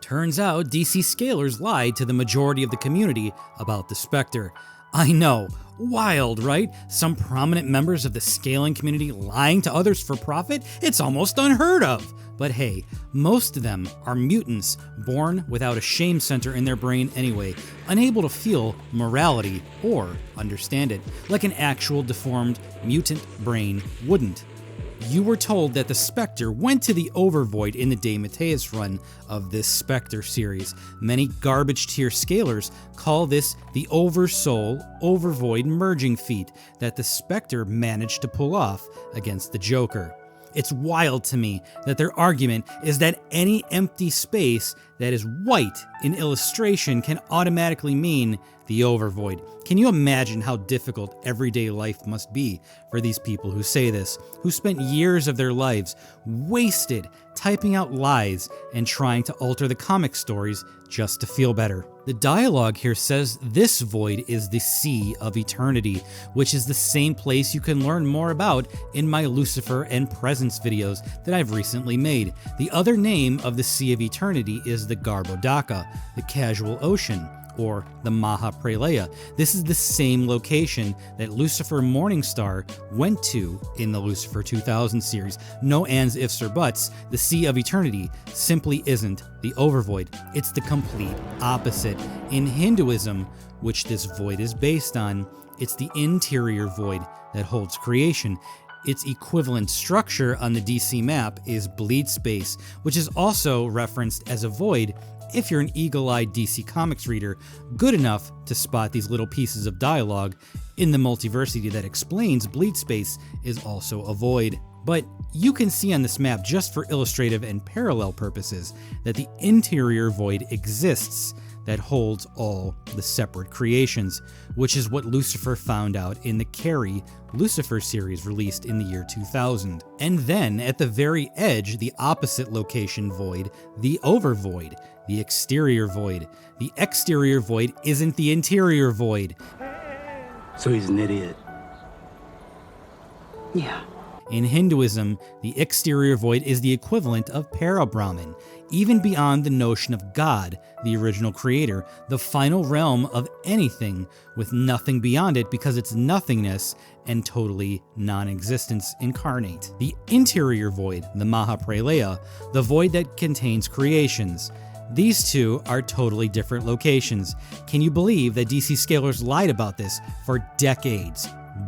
Turns out DC Scalers lied to the majority of the community about the Spectre. I know, wild, right? Some prominent members of the scaling community lying to others for profit? It's almost unheard of. But hey, most of them are mutants born without a shame center in their brain anyway, unable to feel morality or understand it, like an actual deformed mutant brain wouldn't. You were told that the Spectre went to the Overvoid in the Dave Mateus run of this Spectre series. Many garbage tier scalers call this the Oversoul Overvoid merging feat that the Spectre managed to pull off against the Joker. It's wild to me that their argument is that any empty space that is white in illustration can automatically mean the Overvoid. Can you imagine how difficult everyday life must be for these people who say this, who spent years of their lives wasted typing out lies and trying to alter the comic stories just to feel better? The dialogue here says this void is the Sea of Eternity, which is the same place you can learn more about in my Lucifer and Presence videos that I've recently made. The other name of the Sea of Eternity is the Garbhodaka, the Casual Ocean, or the Mahapralaya. This is the same location that Lucifer Morningstar went to in the Lucifer 2000 series. No ands, ifs, or buts. The Sea of Eternity simply isn't the Overvoid. It's the complete opposite. In Hinduism, which this void is based on, it's the interior void that holds creation. Its equivalent structure on the DC map is bleed space, which is also referenced as a void if you're an eagle-eyed DC Comics reader good enough to spot these little pieces of dialogue in the multiversity that explains bleed space is also a void. But you can see on this map, just for illustrative and parallel purposes, that the interior void exists that holds all the separate creations, which is what Lucifer found out in the Carrie Lucifer series released in the year 2000. And then, at the very edge, the opposite location void, the Overvoid, the exterior void. The exterior void isn't the interior void. So he's an idiot. Yeah. In Hinduism, the exterior void is the equivalent of Parabrahman, even beyond the notion of God, the original creator, the final realm of anything with nothing beyond it because it's nothingness and totally non-existence incarnate. The interior void, the Mahapralaya, the void that contains creations. These two are totally different locations. Can you believe that DC Scalers lied about this for decades?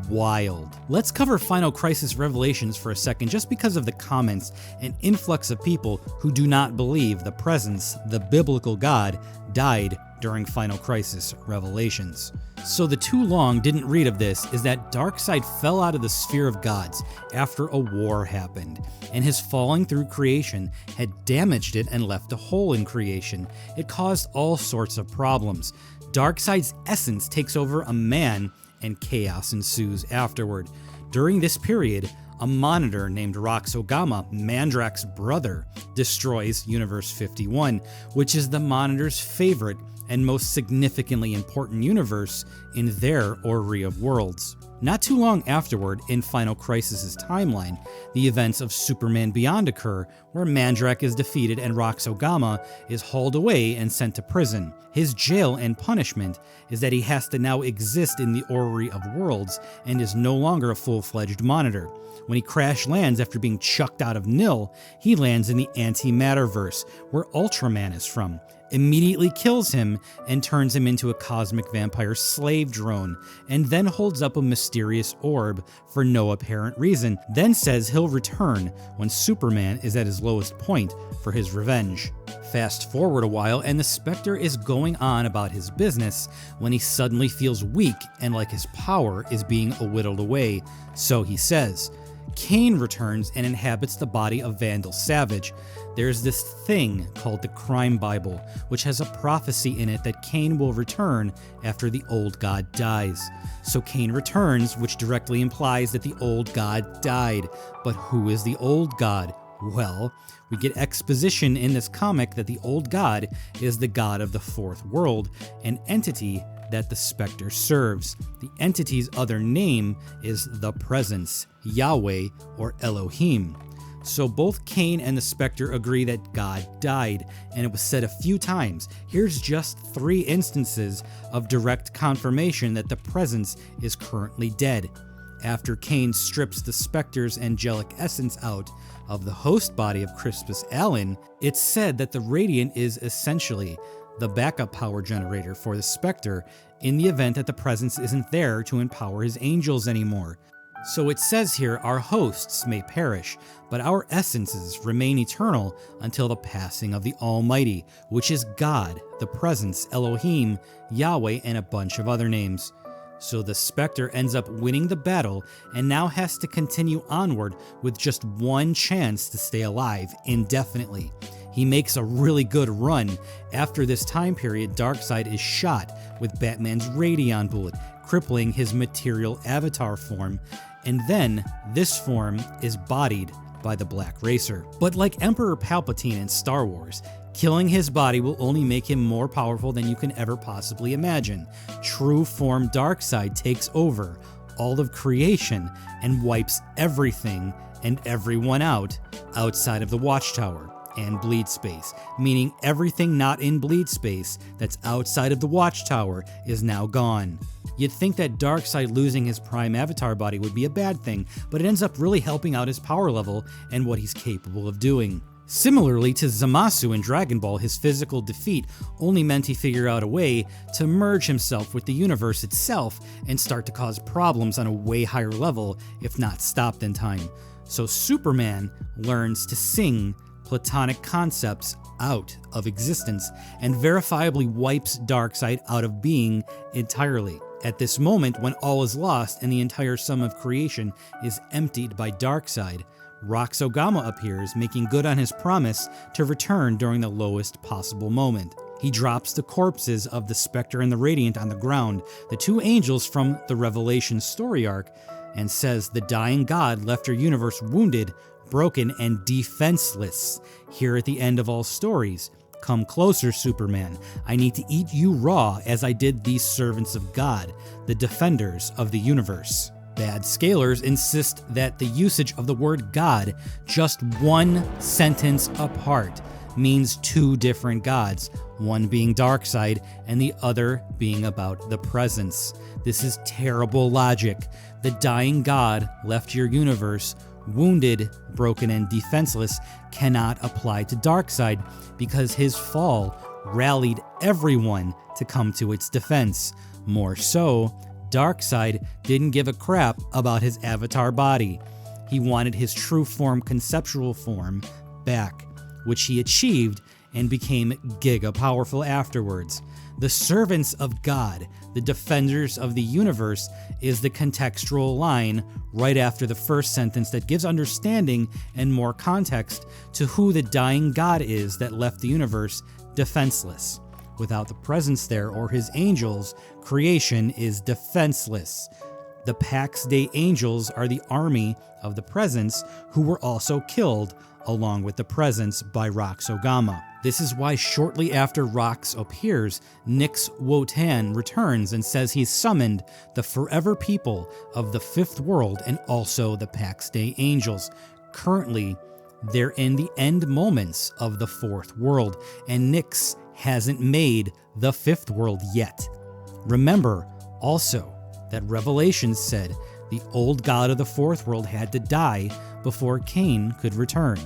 Wild. Let's cover Final Crisis Revelations for a second, just because of the comments and influx of people who do not believe the Presence, the biblical God, died during Final Crisis Revelations. So the too long didn't read of this is that Darkseid fell out of the sphere of gods after a war happened, and his falling through creation had damaged it and left a hole in creation. It caused all sorts of problems. Darkseid's essence takes over a man, and chaos ensues afterward. During this period, a monitor named Roxogama, Mandrak's brother, destroys Universe 51, which is the monitor's favorite and most significantly important universe in their orrery of worlds. Not too long afterward, in Final Crisis' timeline, the events of Superman Beyond occur, where Mandrak is defeated and Roxogama is hauled away and sent to prison. His jail and punishment is that he has to now exist in the orrery of worlds and is no longer a full-fledged monitor. When he crash lands after being chucked out of Nil, he lands in the Antimatterverse, where Ultraman is from, immediately kills him and turns him into a cosmic vampire slave drone, and then holds up a mysterious orb for no apparent reason, then says he'll return when Superman is at his lowest point for his revenge. Fast forward a while, and the Spectre is going on about his business when he suddenly feels weak and like his power is being whittled away. So he says. Kane returns and inhabits the body of Vandal Savage. There's this thing called the Crime Bible, which has a prophecy in it that Kane will return after the old god dies. So Kane returns, which directly implies that the old god died. But who is the old god? Well, we get exposition in this comic that the old god is the god of the fourth world, an entity that the Spectre serves. The entity's other name is the Presence, Yahweh, or Elohim. So both Kane and the Spectre agree that God died, and it was said a few times. Here's just 3 instances of direct confirmation that the presence is currently dead. After Kane strips the Spectre's angelic essence out of the host body of Crispus Allen, it's said that the Radiant is essentially the backup power generator for the Spectre in the event that the presence isn't there to empower his angels anymore. So it says here, our hosts may perish, but our essences remain eternal until the passing of the Almighty, which is God, the Presence, Elohim, Yahweh, and a bunch of other names. So the Spectre ends up winning the battle and now has to continue onward with just one chance to stay alive indefinitely. He makes a really good run. After this time period, Darkseid is shot with Batman's Radion bullet, crippling his material avatar form, and then this form is bodied by the Black Racer. But like Emperor Palpatine in Star Wars, killing his body will only make him more powerful than you can ever possibly imagine. True form Darkseid takes over all of creation and wipes everything and everyone out outside of the Watchtower and Bleed Space, meaning everything not in Bleed Space that's outside of the Watchtower is now gone. You'd think that Darkseid losing his prime avatar body would be a bad thing, but it ends up really helping out his power level and what he's capable of doing. Similarly to Zamasu in Dragon Ball, his physical defeat only meant he figure out a way to merge himself with the universe itself and start to cause problems on a way higher level, if not stopped in time. So Superman learns to sing Platonic concepts out of existence and verifiably wipes Darkseid out of being entirely. At this moment, when all is lost and the entire sum of creation is emptied by Darkseid, Roxogama appears, making good on his promise to return during the lowest possible moment. He drops the corpses of the Spectre and the Radiant on the ground, the 2 angels from the Revelation story arc, and says the dying god left your universe wounded, broken, and defenseless. Here at the end of all stories, come closer, Superman. I need to eat you raw as I did these servants of God, the defenders of the universe. Bad scalers insist that the usage of the word God, just one sentence apart, means 2 different gods, one being Darkseid and the other being about the presence. This is terrible logic. The dying god left your universe wounded, broken, and defenseless cannot apply to Darkseid because his fall rallied everyone to come to its defense. More so, Darkseid didn't give a crap about his avatar body. He wanted his true form, conceptual form, back, which he achieved and became giga powerful afterwards. The servants of God, the defenders of the universe, is the contextual line right after the first sentence that gives understanding and more context to who the dying God is that left the universe defenseless. Without the presence there or his angels, creation is defenseless. The Pax Day angels are the army of the presence who were also killed along with the presence by Roxogama. This is why shortly after Rox appears, Nyx Wotan returns and says he's summoned the forever people of the 5th world and also the Pax Day angels. Currently, they're in the end moments of the 4th world, and Nyx hasn't made the 5th world yet. Remember also that Revelation said the old god of the 4th world had to die before Cain could return.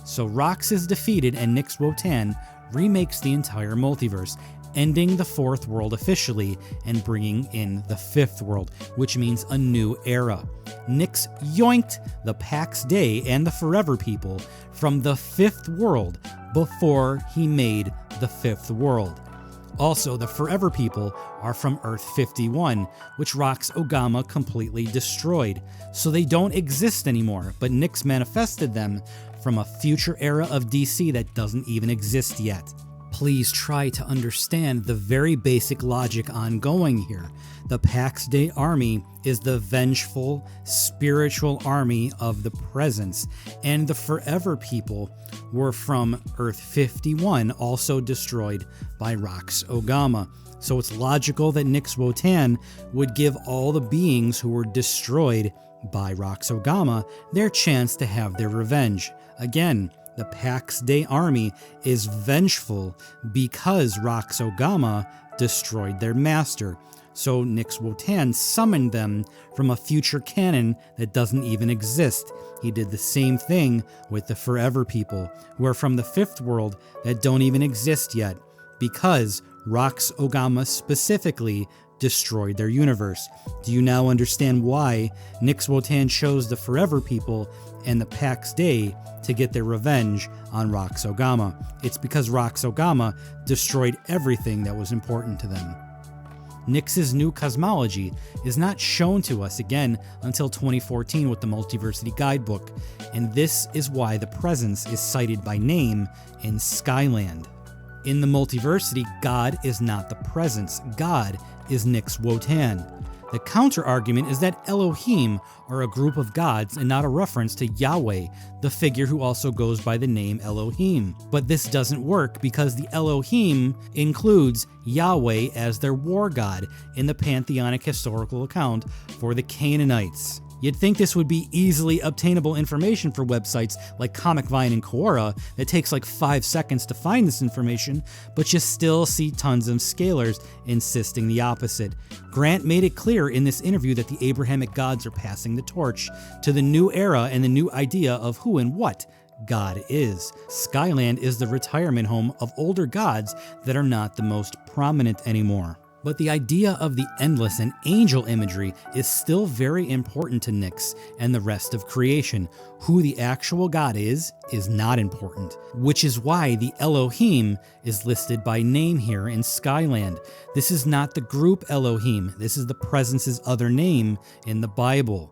So Rox is defeated and Nyx Wotan remakes the entire multiverse, ending the 4th world officially and bringing in the 5th world, which means a new era. Nyx yoinked the Pax Day and the Forever People from the 5th world before he made the 5th world. Also, the Forever People are from Earth 51, which Roxogama completely destroyed, so they don't exist anymore, but Nyx manifested them from a future era of DC that doesn't even exist yet. Please try to understand the very basic logic ongoing here. The Pax Day army is the vengeful, spiritual army of the presence, and the Forever People were from Earth 51, also destroyed by Roxogama. So it's logical that Nyx Wotan would give all the beings who were destroyed by Roxogama their chance to have their revenge. Again, the Pax Day army is vengeful because Roxogama destroyed their master. So Nix Wotan summoned them from a future canon that doesn't even exist. He did the same thing with the Forever People, who are from the Fifth World that don't even exist yet, because Roxogama specifically destroyed their universe. Do you now understand why Nix Wotan chose the Forever People and the Pax Day to get their revenge on Roxogama? It's because Roxogama destroyed everything that was important to them. Nix's new cosmology is not shown to us again until 2014 with the Multiversity Guidebook, and this is why the presence is cited by name in Skyland. In the Multiversity, God is not the presence. God is Nix Wotan. The counter-argument is that Elohim are a group of gods and not a reference to Yahweh, the figure who also goes by the name Elohim. But this doesn't work because the Elohim includes Yahweh as their war god in the pantheonic historical account for the Canaanites. You'd think this would be easily obtainable information for websites like Comic Vine and Quora that takes like 5 seconds to find this information, but you still see tons of scalers insisting the opposite. Grant made it clear in this interview that the Abrahamic gods are passing the torch to the new era and the new idea of who and what God is. Skyland is the retirement home of older gods that are not the most prominent anymore. But the idea of the endless and angel imagery is still very important to Nix and the rest of creation. Who the actual God is not important, which is why the Elohim is listed by name here in Skyland. This is not the group Elohim, this is the presence's other name in the Bible.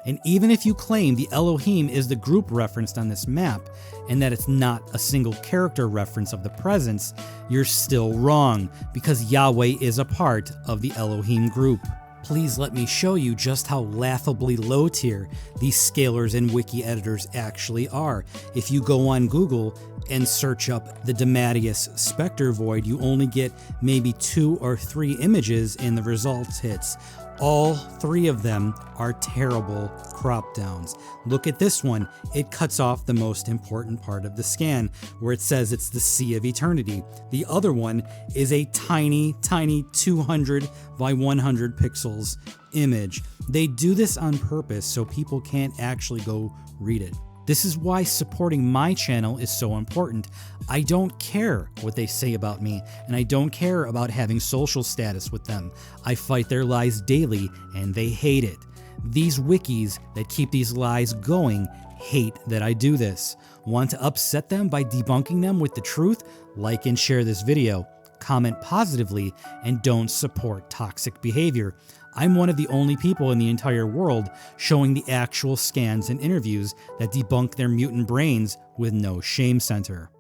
And even if you claim the Elohim is the group referenced on this map, and that it's not a single character reference of the presence, you're still wrong, because Yahweh is a part of the Elohim group. Please let me show you just how laughably low tier these scalers and wiki editors actually are. If you go on Google and search up the Dematius Spectre Void, you only get maybe 2 or 3 images in the results hits. All 3 of them are terrible crop downs. Look at this one. It cuts off the most important part of the scan, where it says it's the Sea of Eternity. The other one is a tiny 200 by 100 pixels image. They do this on purpose so people can't actually go read it. This is why supporting my channel is so important. I don't care what they say about me, and I don't care about having social status with them. I fight their lies daily, and they hate it. These wikis that keep these lies going hate that I do this. Want to upset them by debunking them with the truth? Like and share this video. Comment positively, and don't support toxic behavior. I'm one of the only people in the entire world showing the actual scans and interviews that debunk their mutant brains with no shame center.